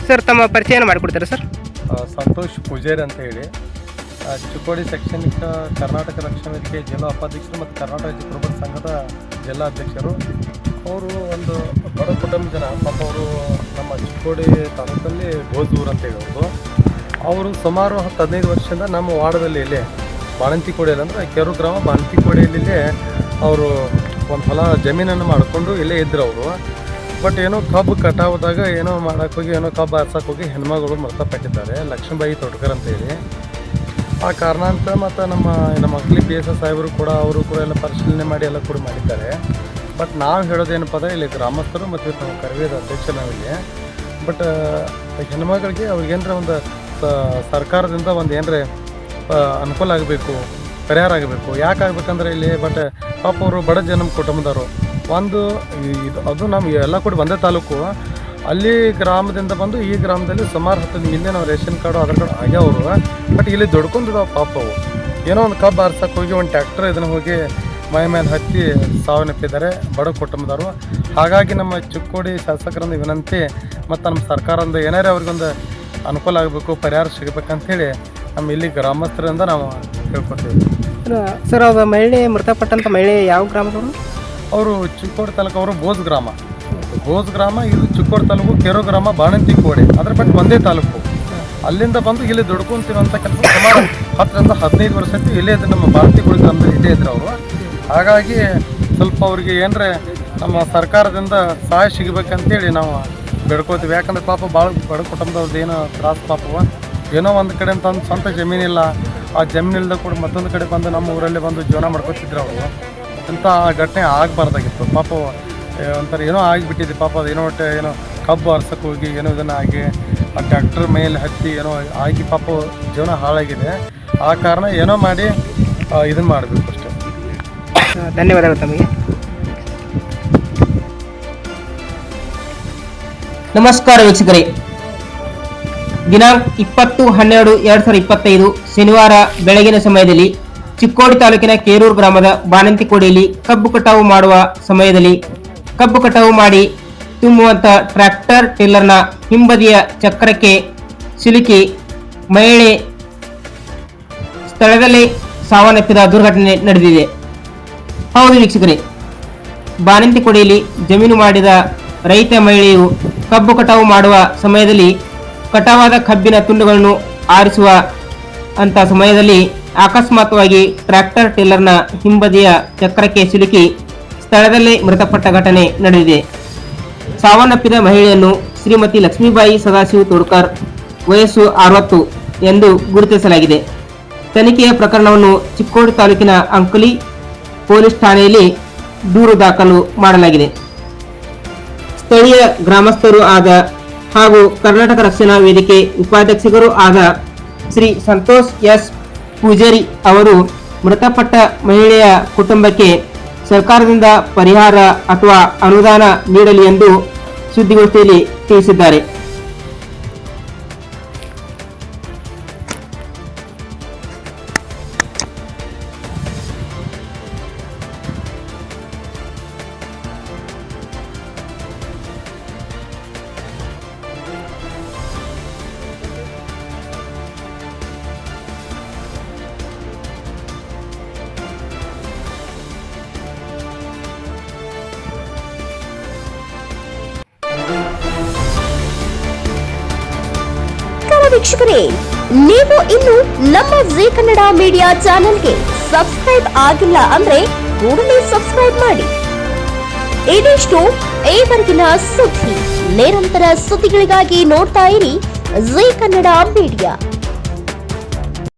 Sir ತಮ್ಮ ಪರಿಚಯನ ಮಾಡಿಕೊಡ್ತಾರೆ sir. Santosh Poojary ಅಂತ ಹೇಳಿ, ಚಿಕ್ಕೋಡಿ ಸೆಕ್ಷನ್ ಕರ್ನಾಟಕ ರಕ್ಷಣಾ ವೇದಿಕೆ ಜಿಲ್ಲಾ ಉಪಾಧ್ಯಕ್ಷರು ಮತ್ತು ಕರ್ನಾಟಕ ಜಿಪ್ರಭರ ಸಂಘದ ಜಿಲ್ಲಾ ಅಧ್ಯಕ್ಷರು. ಅವರು ಒಂದು ಬಡ ಕುಟುಂಬ ಜನ. ಪಾಪ ಅವರು ನಮ್ಮ ಚಿಕ್ಕೋಡಿ ತಾಲೂಕಲ್ಲಿ ಗೋಜೂರು ಅಂತ ಹೇಳೋದು. ಅವರು ಸುಮಾರು 10-15 ವರ್ಷದಿಂದ ನಮ್ಮ ವಾರ್ಡದಲ್ಲಿ ಇಲ್ಲೇ ಬಾಣಂತಿಕೋಡಿಯಲ್ಲಿ ಅಂದರೆ ಕೆರು ಗ್ರಾಮ ಬಾಣಂತಿಕೋಡಿಯಲ್ಲಿ ಅವರು ಒಂದು ಹೊಲ ಜಮೀನನ್ನು ಮಾಡಿಕೊಂಡು ಇಲ್ಲೇ ಇದ್ದರು ಅವರು. ಬಟ್ ಏನೋ ಕಬ್ಬು ಕಟಾವುದಾಗ ಏನೋ ಮಾಡೋಕ್ಕೆ ಹೋಗಿ ಏನೋ ಕಬ್ಬು ಹರ್ಸಕ್ಕೆ ಹೋಗಿ ಹೆಣ್ಮಗಳು ಮೃತಪಟ್ಟಿದ್ದಾರೆ. ಲಕ್ಷ್ಮೀಬಾಯಿ ತೊಡ್ಕರ್ ಅಂತೇಳಿ. ಆ ಕಾರಣ ಅಂತ ಮತ್ತು ನಮ್ಮ ಮಕ್ಕಳಿಗೆ PSI ಸಾಹೇಬರು ಕೂಡ ಅವರು ಕೂಡ ಎಲ್ಲ ಪರಿಶೀಲನೆ ಮಾಡಿ ಎಲ್ಲ ಕೂಡ ಮಾಡಿದ್ದಾರೆ. ಬಟ್ ನಾವು ಹೇಳೋದೇನಪ್ಪ ಅಂದರೆ ಇಲ್ಲಿ ಗ್ರಾಮಸ್ಥರು ಮತ್ತು ನಮ್ಮ ಕರವೇದ ಅಧ್ಯಕ್ಷ ನಾವಿಲ್ಲಿ. ಬಟ್ ಹೆಣ್ಮಗಳಿಗೆ ಅವ್ರಿಗೇನರ ಒಂದು ಸರ್ಕಾರದಿಂದ ಒಂದು ಏನರ ಅನುಕೂಲ ಆಗಬೇಕು, ಪರಿಹಾರ ಆಗಬೇಕು. ಯಾಕೆ ಆಗ್ಬೇಕಂದ್ರೆ ಇಲ್ಲಿ ಬಟ್ ಪಾಪ ಅವರು ಬಡ ಜನ ಕುಟುಂಬದವರು. ಒಂದು ಇದು ಅದು ನಮ್ಮ ಎಲ್ಲ ಕೂಡ ಒಂದೇ ತಾಲೂಕು. ಅಲ್ಲಿ ಗ್ರಾಮದಿಂದ ಬಂದು ಈ ಗ್ರಾಮದಲ್ಲಿ ಸುಮಾರು 10 ಇಲ್ಲಿ ನಾವು ರೇಷನ್ ಕಾರ್ಡು ಆಧಾರ್ ಕಾರ್ಡು ಆಗ್ಯಾವರು. ಬಟ್ ಇಲ್ಲಿ ದುಡ್ಕೊಂಡಿದ್ದಾವೆ ಪಾಪ ಅವು. ಏನೋ ಒಂದು ಕಬ್ಬು ಆರ್ಸಕ್ಕೆ ಹೋಗಿ ಒಂದು ಟ್ಯಾಕ್ಟರ್ ಇದನ್ನು ಹೋಗಿ ಮೈ ಮೇಲೆ ಹತ್ತಿ ಸಾವನ್ನಪ್ಪಿದ್ದಾರೆ ಬಡ ಕುಟುಂಬದವರು. ಹಾಗಾಗಿ ನಮ್ಮ ಚಿಕ್ಕೋಡಿ ಶಾಸಕರಿಂದ ವಿನಂತಿ ಮತ್ತು ನಮ್ಮ ಸರ್ಕಾರದಿಂದ ಏನಾರೇ ಅವ್ರಿಗೊಂದು ಅನುಕೂಲ ಆಗಬೇಕು, ಪರಿಹಾರ ಸಿಗಬೇಕಂತೇಳಿ ನಮ್ಮ ಇಲ್ಲಿ ಗ್ರಾಮಸ್ಥರಿಂದ ನಾವು ಹೇಳ್ಕೊತೀವಿ. ಸರ್ ಅದು ಮಹಿಳೆ ಮೃತಪಟ್ಟಂಥ ಮಹಿಳೆ ಯಾವ ಗ್ರಾಮದವರು? ಅವರು ಚಿಕ್ಕೋಡಿ ತಾಲೂಕು, ಅವರು ಗೋಜ್ ಗ್ರಾಮ. ಇದು ಚಿಕ್ಕೋಡಿ ತಾಲೂಕು, ಕೆರೋ ಗ್ರಾಮ, ಬಾಣಂತಿಕೋಡಿ. ಅದ್ರ ಬಟ್ ಒಂದೇ ತಾಲೂಕು. ಅಲ್ಲಿಂದ ಬಂದು ಇಲ್ಲಿ ದುಡ್ಕೊಂತಿರುವಂಥ ಕೆಲಸ ಸುಮಾರು 10-15 ವರ್ಷ ಇಲ್ಲೇ ಇದ್ರು. ನಮ್ಮ ಬಾಣಂತಿಕೋಡಿ ಗ್ರಾಮದಲ್ಲಿ ಇಲ್ಲೇ ಇದ್ರು ಅವರು. ಹಾಗಾಗಿ ಸ್ವಲ್ಪ ಅವ್ರಿಗೆ ಏನರೇ ನಮ್ಮ ಸರ್ಕಾರದಿಂದ ಸಹಾಯ ಸಿಗಬೇಕಂತೇಳಿ ನಾವು ಬೇಡ್ಕೋತೀವಿ. ಯಾಕಂದ್ರೆ ಪಾಪ ಭಾಳ ಬಡ ಕುಟುಂಬದವ್ರದ್ದು ಏನೋ ತ್ರಾಸು ಪಾಪವ. ಏನೋ ಒಂದು ಕಡೆ ಅಂತಂದು ಸ್ವಂತ ಜಮೀನಿಲ್ಲ. ಆ ಜಮೀನಿಲ್ದ ಕೂಡ ಮತ್ತೊಂದು ಕಡೆ ಬಂದು ನಮ್ಮ ಊರಲ್ಲಿ ಬಂದು ಜೀವನ ಮಾಡ್ಕೊತಿದ್ರು ಅವರು. ಇಂಥ ಘಟನೆ ಆಗಬಾರ್ದಾಗಿತ್ತು. ಪಾಪ ಒಂಥರ ಏನೋ ಆಗಿಬಿಟ್ಟಿದೆ ಪಾಪ. ಅದು ಏನೋ ಕಬ್ಬು ಹರ್ಸಕ್ಕೆ ಹೋಗಿ ಏನೋ ಇದನ್ನು ಆಗಿ ಆ ಟ್ಯಾಕ್ಟರ್ ಮೇಲೆ ಹತ್ತಿ ಏನೋ ಆಗಿ ಪಾಪ ಜೀವನ ಹಾಳಾಗಿದೆ. ಆ ಕಾರಣ ಏನೋ ಮಾಡಿ ಇದನ್ನು ಮಾಡಬೇಕು ಅಷ್ಟೇ. ಧನ್ಯವಾದಗಳು ತಮಗೆ. ನಮಸ್ಕಾರ ವೀಕ್ಷಕರೇ, ದಿನಾಂಕ 20/12/2025 ಶನಿವಾರ ಬೆಳಗಿನ ಸಮಯದಲ್ಲಿ ಚಿಕ್ಕೋಡಿ ತಾಲೂಕಿನ ಕೇರೂರು ಗ್ರಾಮದ ಬಾಣಂತಿಕೋಡಿಯಲ್ಲಿ ಕಬ್ಬು ಕಟಾವು ಮಾಡುವ ಸಮಯದಲ್ಲಿ ಕಬ್ಬು ಕಟಾವು ಮಾಡಿ ತುಂಬುವಂತ ಟ್ರ್ಯಾಕ್ಟರ್ ಟಿಲ್ಲರ್ನ ಹಿಂಬದಿಯ ಚಕ್ರಕ್ಕೆ ಸಿಲುಕಿ ಮಹಿಳೆ ಸ್ಥಳದಲ್ಲಿ ಸಾವನ್ನಪ್ಪಿದ ದುರ್ಘಟನೆ ನಡೆದಿದೆ. ಹೌದು ವೀಕ್ಷಕರೇ, ಬಾಣಂತಿಕೋಡಿಯಲ್ಲಿ ಜಮೀನು ಮಾಡಿದ ರೈತ ಮಹಿಳೆಯು ಕಬ್ಬು ಕಟಾವು ಮಾಡುವ ಸಮಯದಲ್ಲಿ ಕಟಾವಾದ ಕಬ್ಬಿನ ತುಂಡುಗಳನ್ನು ಆರಿಸುವ ಅಂತ ಸಮಯದಲ್ಲಿ ಅಕಸ್ಮಾತ್ವಾಗಿ ಟ್ರ್ಯಾಕ್ಟರ್ ಟಿಲ್ಲರ್ನ ಹಿಂಬದಿಯ ಚಕ್ರಕ್ಕೆ ಸಿಲುಕಿ ಸ್ಥಳದಲ್ಲೇ ಮೃತಪಟ್ಟ ಘಟನೆ ನಡೆದಿದೆ. ಸಾವನ್ನಪ್ಪಿದ ಮಹಿಳೆಯನ್ನು ಶ್ರೀಮತಿ ಲಕ್ಷ್ಮೀಬಾಯಿ ಸದಾಶಿವ ತೋಡ್ಕರ್, ವಯಸ್ಸು 60 ಎಂದು ಗುರುತಿಸಲಾಗಿದೆ. ತನಿಖೆಯ ಪ್ರಕರಣವನ್ನು ಚಿಕ್ಕೋಡಿ ತಾಲೂಕಿನ ಅಂಕಲಿ ಪೊಲೀಸ್ ಠಾಣೆಯಲ್ಲಿ ದೂರು ದಾಖಲು ಮಾಡಲಾಗಿದೆ. ಸ್ಥಳೀಯ ಗ್ರಾಮಸ್ಥರು ಆದ ಹಾಗೂ ಕರ್ನಾಟಕ ರಕ್ಷಣಾ ವೇದಿಕೆ ಉಪಾಧ್ಯಕ್ಷರು ಆದ ಶ್ರೀ ಸಂತೋಷ್ ಎಸ್ ಪೂಜಾರಿ ಅವರು ಮೃತಪಟ್ಟ ಮಹಿಳೆಯ ಕುಟುಂಬಕ್ಕೆ ಸರ್ಕಾರದಿಂದ ಪರಿಹಾರ ಅಥವಾ ಅನುದಾನ ನೀಡಲಿ ಎಂದು ಸುದ್ದಿಗೋಷ್ಠಿಯಲ್ಲಿ ತಿಳಿಸಿದ್ದಾರೆ. ವೀಕ್ಷಕರೇ, ನೀವು ಇನ್ನು ನಮ್ಮ ಜೀ ಕನ್ನಡ ಮೀಡಿಯಾ ಚಾನೆಲ್ಗೆ ಸಬ್ಸ್ಕ್ರೈಬ್ ಆಗಿಲ್ಲ ಅಂದ್ರೆ ಕೂಡಲೇ ಸಬ್ಸ್ಕ್ರೈಬ್ ಮಾಡಿ. ಇದಿಷ್ಟು ಈವರೆಗಿನ ಸುದ್ದಿ. ನಿರಂತರ ಸುದ್ದಿಗಳಿಗಾಗಿ ನೋಡ್ತಾ ಇರಿ ಜೀ ಕನ್ನಡ ಮೀಡಿಯಾ.